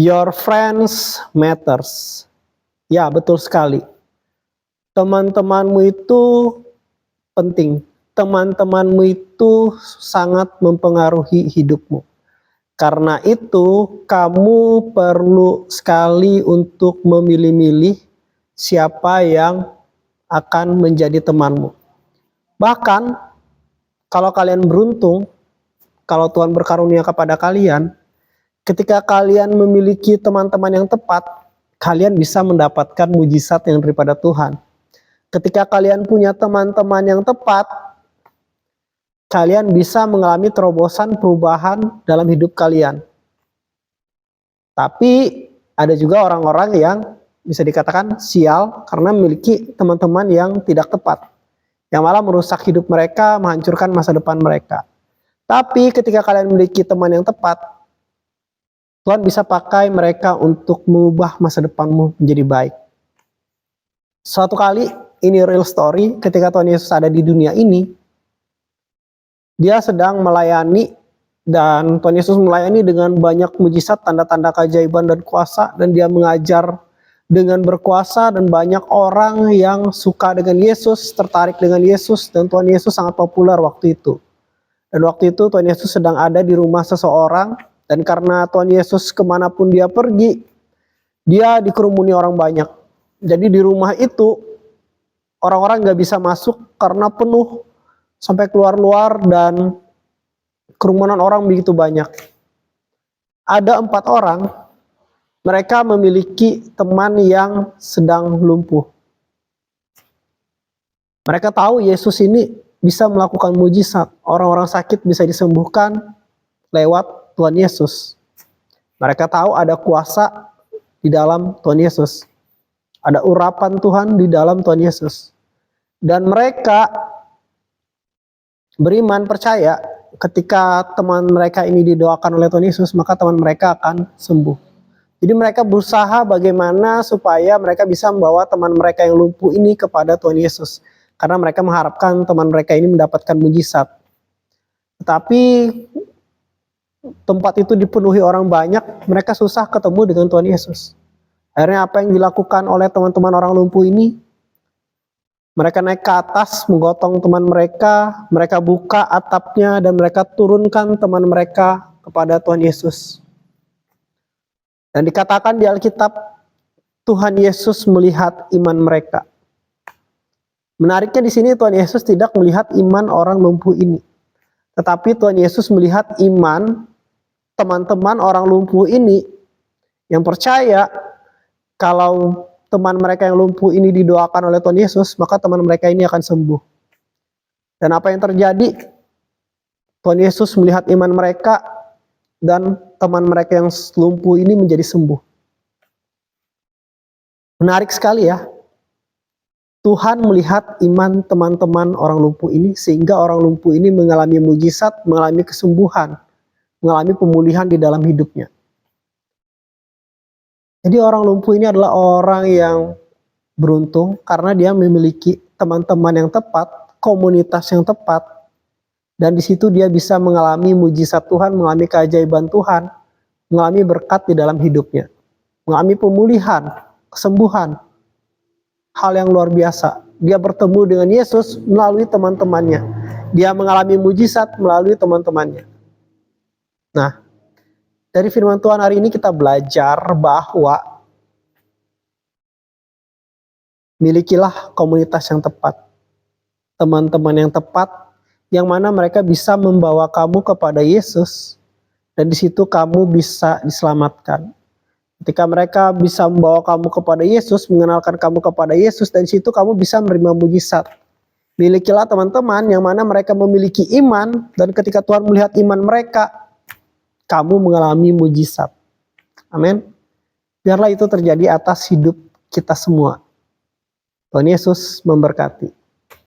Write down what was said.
Your friends matters. Ya, betul sekali. Teman-temanmu itu penting. Teman-temanmu itu sangat mempengaruhi hidupmu. Karena itu, kamu perlu sekali untuk memilih-milih siapa yang akan menjadi temanmu. Bahkan, kalau kalian beruntung, kalau Tuhan berkarunia kepada kalian, ketika kalian memiliki teman-teman yang tepat, kalian bisa mendapatkan mujizat yang daripada Tuhan. Ketika kalian punya teman-teman yang tepat, kalian bisa mengalami terobosan perubahan dalam hidup kalian. Tapi ada juga orang-orang yang bisa dikatakan sial karena memiliki teman-teman yang tidak tepat, yang malah merusak hidup mereka, menghancurkan masa depan mereka. Tapi ketika kalian memiliki teman yang tepat, Tuhan bisa pakai mereka untuk mengubah masa depanmu menjadi baik. Suatu kali, ini real story, ketika Tuhan Yesus ada di dunia ini, dia sedang melayani, dan Tuhan Yesus melayani dengan banyak mujizat, tanda-tanda keajaiban dan kuasa, dan dia mengajar dengan berkuasa, dan banyak orang yang suka dengan Yesus, tertarik dengan Yesus, dan Tuhan Yesus sangat populer waktu itu. Dan waktu itu Tuhan Yesus sedang ada di rumah seseorang, dan karena Tuhan Yesus kemanapun dia pergi, dia dikerumuni orang banyak. Jadi di rumah itu, orang-orang gak bisa masuk karena penuh, sampai keluar-luar, dan kerumunan orang begitu banyak. Ada 4 orang, mereka memiliki teman yang sedang lumpuh. Mereka tahu Yesus ini bisa melakukan mujizat, orang-orang sakit bisa disembuhkan lewat Tuhan Yesus. Mereka tahu ada kuasa di dalam Tuhan Yesus, ada urapan Tuhan di dalam Tuhan Yesus. Dan mereka beriman, percaya ketika teman mereka ini didoakan oleh Tuhan Yesus, maka teman mereka akan sembuh. Jadi mereka berusaha bagaimana supaya mereka bisa membawa teman mereka yang lumpuh ini kepada Tuhan Yesus. Karena mereka mengharapkan teman mereka ini mendapatkan mujizat. Tetapi tempat itu dipenuhi orang banyak, mereka susah ketemu dengan Tuhan Yesus. Akhirnya apa yang dilakukan oleh teman-teman orang lumpuh ini? Mereka naik ke atas, menggotong teman mereka, mereka buka atapnya, dan mereka turunkan teman mereka kepada Tuhan Yesus. Dan dikatakan di Alkitab, Tuhan Yesus melihat iman mereka. Menariknya di sini Tuhan Yesus tidak melihat iman orang lumpuh ini, tetapi Tuhan Yesus melihat iman teman-teman orang lumpuh ini yang percaya kalau teman mereka yang lumpuh ini didoakan oleh Tuhan Yesus, maka teman mereka ini akan sembuh. Dan apa yang terjadi? Tuhan Yesus melihat iman mereka, dan teman mereka yang lumpuh ini menjadi sembuh. Menarik sekali ya. Tuhan melihat iman teman-teman orang lumpuh ini, sehingga orang lumpuh ini mengalami mujizat, mengalami kesembuhan, mengalami pemulihan di dalam hidupnya. Jadi orang lumpuh ini adalah orang yang beruntung karena dia memiliki teman-teman yang tepat, komunitas yang tepat, dan di situ dia bisa mengalami mujizat Tuhan, mengalami keajaiban Tuhan, mengalami berkat di dalam hidupnya, mengalami pemulihan, kesembuhan, hal yang luar biasa. Dia bertemu dengan Yesus melalui teman-temannya, dia mengalami mujizat melalui teman-temannya. Nah, dari firman Tuhan hari ini kita belajar bahwa milikilah komunitas yang tepat, teman-teman yang tepat, yang mana mereka bisa membawa kamu kepada Yesus, dan di situ kamu bisa diselamatkan. Ketika mereka bisa membawa kamu kepada Yesus, mengenalkan kamu kepada Yesus, dan di situ kamu bisa menerima mujizat. Milikilah teman-teman yang mana mereka memiliki iman, dan ketika Tuhan melihat iman mereka, kamu mengalami mujizat. Amin. Biarlah itu terjadi atas hidup kita semua. Tuhan Yesus memberkati.